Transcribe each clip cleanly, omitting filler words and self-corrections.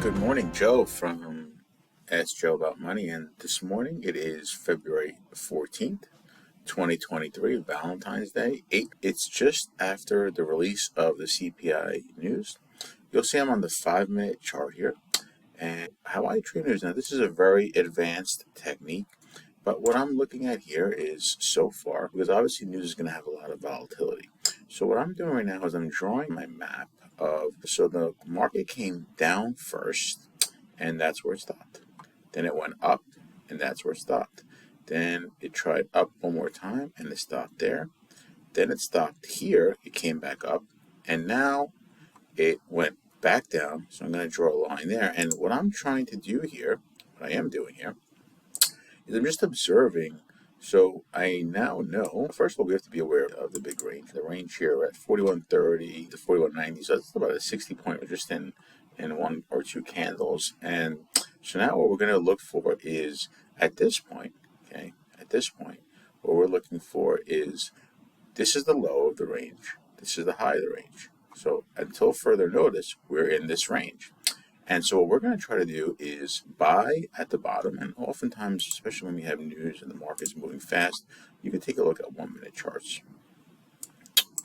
Good morning, Joe from Ask Joe About Money. And this morning it is February 14th, 2023, Valentine's Day 8. It's just after the release of the CPI news. You'll see I'm on the 5-minute chart here. And how I trade news, now this is a very advanced technique. But what I'm looking at here is so far, because obviously news is going to have a lot of volatility. So what I'm doing right now is I'm drawing my map so the market came down first, and that's where it stopped. Then it went up, and that's where it stopped. Then it tried up one more time, and it stopped there. Then it stopped here, it came back up, and now it went back down. So I'm going to draw a line there. And what I'm trying to do here, what I am doing here, is I'm just observing. So I now know, first of all, we have to be aware of the big range. The range here at 41.30 to 41.90, so that's about a 60-point just in one or two candles. And so now what we're going to look for is at this point, okay, what we're looking for is this is the low of the range, this is the high of the range. So until further notice, we're in this range. And so what we're going to try to do is buy at the bottom, and oftentimes, especially when we have news and the market's moving fast, you can take a look at 1-minute charts.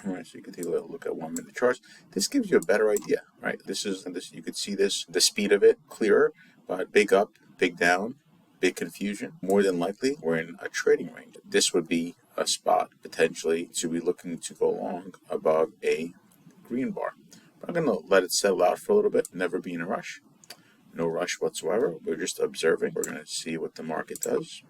All right, so you can take a look at 1-minute charts. This gives you a better idea, right? This you can see the speed of it clearer, but big up, big down, big confusion. More than likely, we're in a trading range. This would be a spot potentially to be looking to go long above a green bar. I'm going to let it settle out for a little bit, never be in a rush. No rush whatsoever. We're just observing. We're going to see what the market does.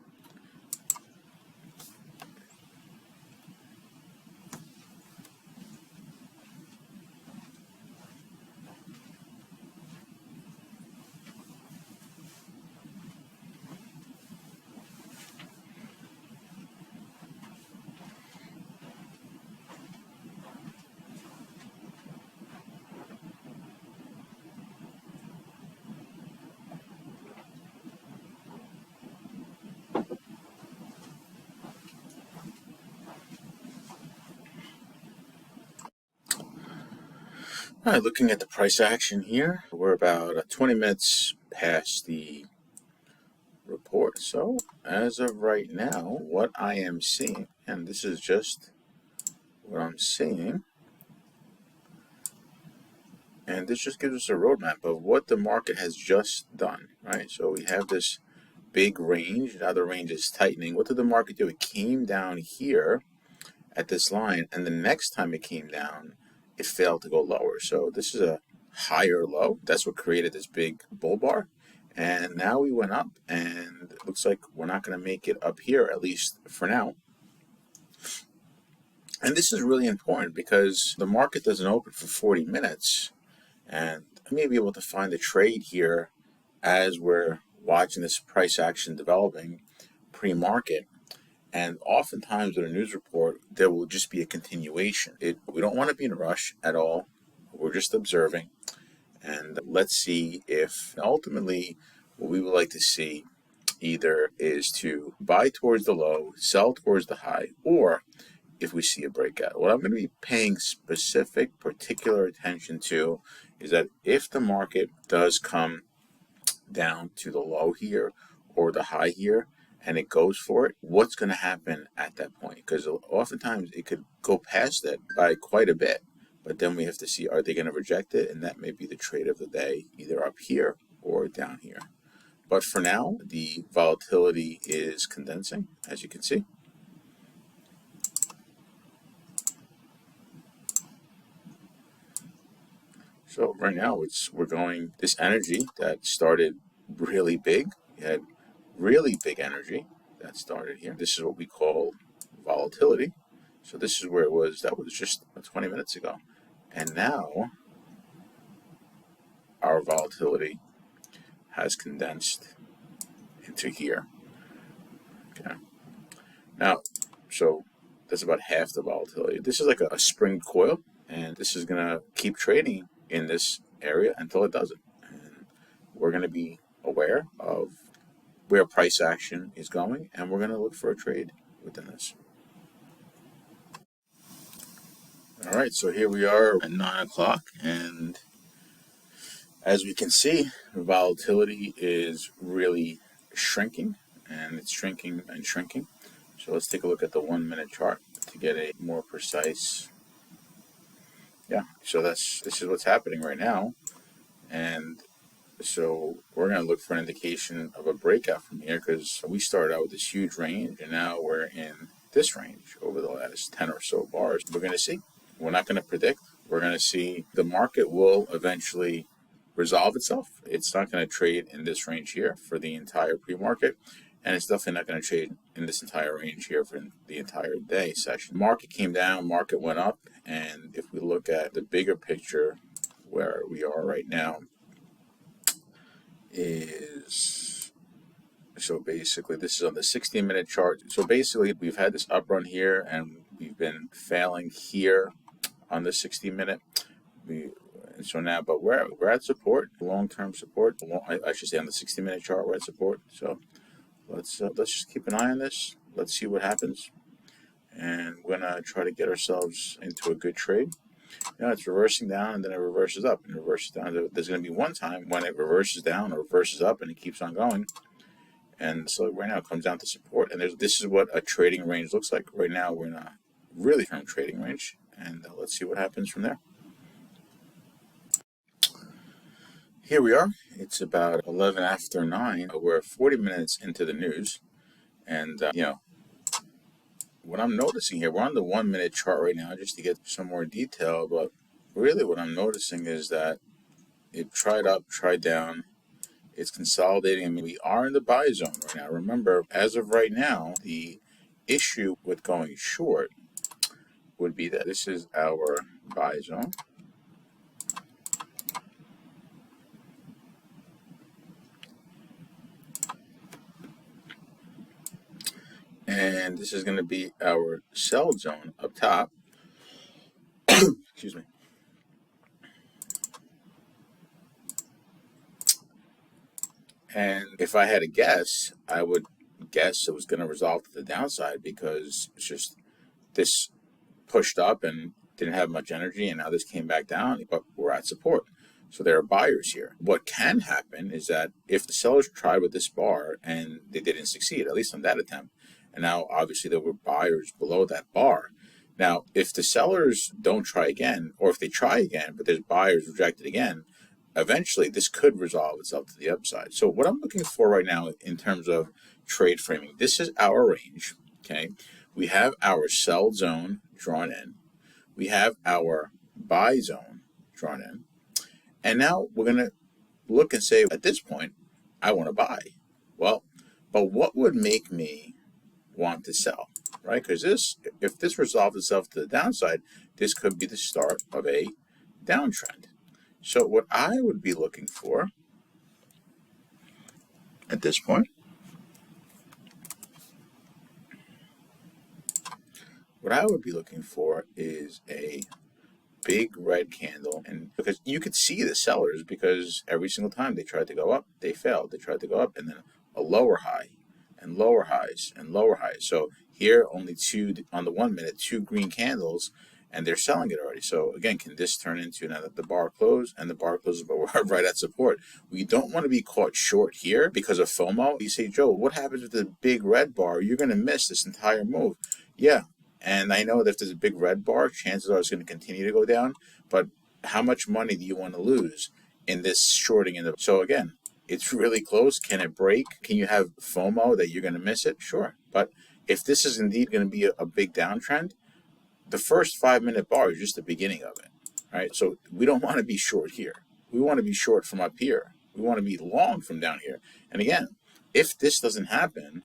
All right, looking at the price action here, we're about 20 minutes past the report. So as of right now, what I am seeing, and this is just what I'm seeing, and this just gives us a roadmap of what the market has just done, right? So we have this big range. Now the range is tightening. What did the market do? It came down here at this line, and the next time it came down, it failed to go lower. So this is a higher low. That's what created this big bull bar. And now we went up, and it looks like we're not going to make it up here, at least for now. And this is really important because the market doesn't open for 40 minutes. And I may be able to find a trade here as we're watching this price action developing pre-market. And oftentimes with a news report, there will just be a continuation. We don't want to be in a rush at all. We're just observing. And let's see if ultimately what we would like to see either is to buy towards the low, sell towards the high, or if we see a breakout. What I'm going to be paying specific, particular attention to is that if the market does come down to the low here or the high here, and it goes for it, what's going to happen at that point? Because oftentimes it could go past it by quite a bit, but then we have to see, are they going to reject it? And that may be the trade of the day, either up here or down here. But for now, the volatility is condensing, as you can see. So right now we're going, this energy that started really big, we had really big energy that started here. This is what we call volatility. So this is where it was, that was just 20 minutes ago. And now our volatility has condensed into here. Okay. Now, so that's about half the volatility. This is like a spring coil, and this is going to keep trading in this area until it doesn't. And we're going to be aware of where price action is going, and we're going to look for a trade within this. All right, so here we are at 9 o'clock, and As we can see, volatility is really shrinking, and it's shrinking and shrinking. So let's take a look at the 1 minute chart to get a more precise. Yeah, so this is what's happening right now, and so we're going to look for an indication of a breakout from here, because we started out with this huge range, and now we're in this range over the last 10 or so bars. We're going to see. We're not going to predict. We're going to see. The market will eventually resolve itself. It's not going to trade in this range here for the entire pre-market, and it's definitely not going to trade in this entire range here for the entire day session. Market came down, market went up, and if we look at the bigger picture where we are right now, is, so basically this is on the 16-minute chart. So basically we've had this up run here, and we've been failing here on the 60-minute. So now, but we're at support, long-term support. I should say on the 60-minute chart we're at support. So let's just keep an eye on this. Let's see what happens, and we're gonna try to get ourselves into a good trade. It's reversing down, and then it reverses up and reverses down. There's going to be one time when it reverses down or reverses up, and it keeps on going. And so right now it comes down to support, and this is what a trading range looks like. Right now we're in a really firm trading range, and let's see what happens from there. Here we are. It's about 11 after 9. We're 40 minutes into the news, and what I'm noticing here, we're on the 1 minute chart right now just to get some more detail, but really what I'm noticing is that it tried up, tried down, it's consolidating. I mean, we are in the buy zone right now. Remember, as of right now, the issue with going short would be that this is our buy zone. And this is going to be our sell zone up top. Excuse me. And if I had to guess, I would guess it was going to resolve to the downside, because it's just this pushed up and didn't have much energy, and now this came back down, but we're at support. So there are buyers here. What can happen is that if the sellers tried with this bar and they didn't succeed, at least on that attempt, and now obviously there were buyers below that bar. Now, if the sellers don't try again, or if they try again, but there's buyers rejected again, eventually this could resolve itself to the upside. So what I'm looking for right now in terms of trade framing, this is our range, okay? We have our sell zone drawn in. We have our buy zone drawn in. And now we're going to look and say, at this point, I want to buy. Well, but what would make me want to sell, right? Because if this resolves itself to the downside, this could be the start of a downtrend. So what I would be looking for at this point, what I would be looking for is a big red candle, and because you could see the sellers, because every single time they tried to go up, they failed. They tried to go up, and then a lower high, and lower highs, and lower highs. So here, only two on the 1 minute, two green candles, and they're selling it already. So again, can this turn into, now that the bar closed, and the bar closes, but we're right at support. We don't want to be caught short here because of FOMO. You say, Joe, what happens with the big red bar? You're going to miss this entire move. Yeah. And I know that if there's a big red bar, chances are it's going to continue to go down. But how much money do you want to lose in this shorting? So again, it's really close. Can it break? Can you have FOMO that you're going to miss it? Sure. But if this is indeed going to be a big downtrend, the first 5-minute bar is just the beginning of it. Right? So we don't want to be short here. We want to be short from up here. We want to be long from down here. And again, if this doesn't happen,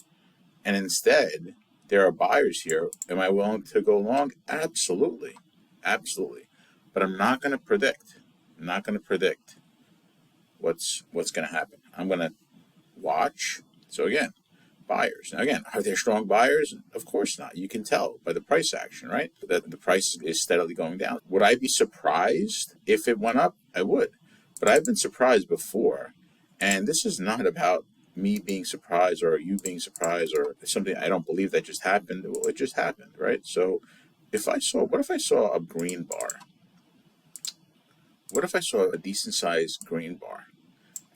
and instead there are buyers here, am I willing to go long? Absolutely. Absolutely. But I'm not going to predict. I'm not going to predict what's going to happen. I'm going to watch. So again, buyers. Now again, are there strong buyers? Of course not. You can tell by the price action, right? That the price is steadily going down. Would I be surprised if it went up? I would. But I've been surprised before. And this is not about me being surprised or you being surprised or something I don't believe that just happened. Well, it just happened, right? So what if I saw a green bar? What if I saw a decent sized green bar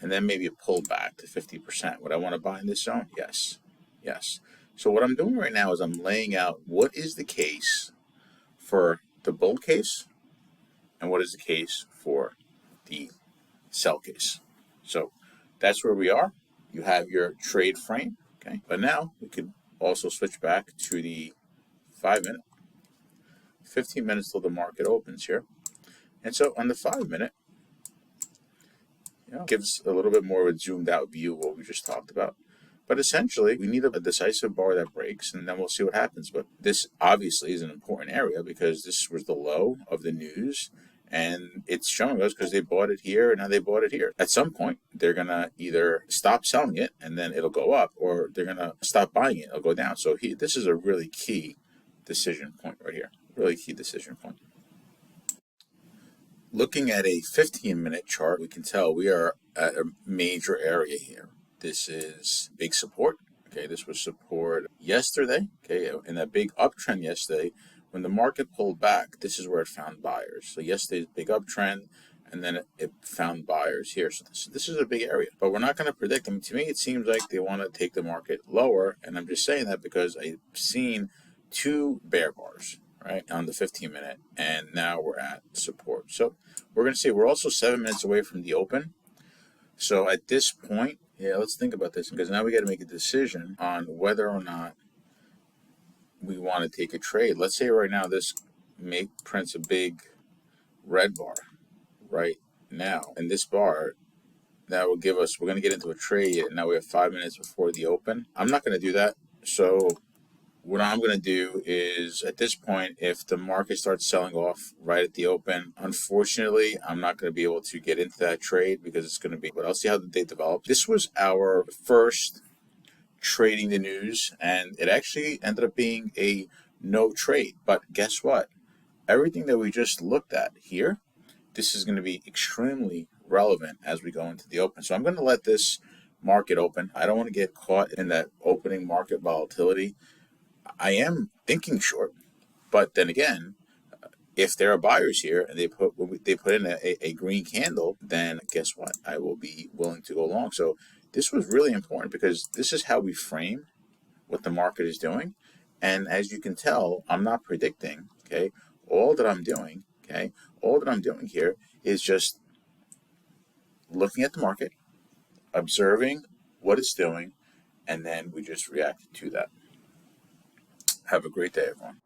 and then maybe it pulled back to 50%? Would I want to buy in this zone? Yes. Yes. So what I'm doing right now is I'm laying out what is the case for the bull case and what is the case for the sell case. So that's where we are. You have your trade frame, okay? But now we could also switch back to the 5 minute, 15 minutes till the market opens here. And so on the 5 minute, gives a little bit more of a zoomed out view of what we just talked about. But essentially, we need a decisive bar that breaks, and then we'll see what happens. But this obviously is an important area because this was the low of the news, and it's showing us because they bought it here and now they bought it here. At some point, they're going to either stop selling it and then it'll go up, or they're going to stop buying it, it'll go down. So this is a really key decision point right here. Really key decision point. Looking at a 15-minute chart, we can tell we are at a major area here. This is big support. Okay, this was support yesterday. Okay, in that big uptrend yesterday, when the market pulled back, this is where it found buyers. So yesterday's big uptrend, and then it found buyers here. So this is a big area, but we're not going to predict them. To me, it seems like they want to take the market lower, and I'm just saying that because I've seen two bear bars, right, on the 15-minute, and now we're at support. So we're going to see. We're also 7 minutes away from the open. So at this point, let's think about this, because now we got to make a decision on whether or not we want to take a trade. Let's say right now this prints a big red bar right now, and this bar that will give us, we're going to get into a trade, and now we have 5 minutes before the open. I'm not going to do that. So what I'm going to do is, at this point, if the market starts selling off right at the open, unfortunately, I'm not going to be able to get into that trade because it's going to be, but I'll see how the day develops. This was our first trading the news, and it actually ended up being a no trade. But guess what? Everything that we just looked at here, this is going to be extremely relevant as we go into the open. So I'm going to let this market open. I don't want to get caught in that opening market volatility. I am thinking short, but then again, if there are buyers here and they put in a green candle, then guess what? I will be willing to go long. So this was really important because this is how we frame what the market is doing. And as you can tell, I'm not predicting, okay? All that I'm doing here is just looking at the market, observing what it's doing, and then we just react to that. Have a great day, everyone.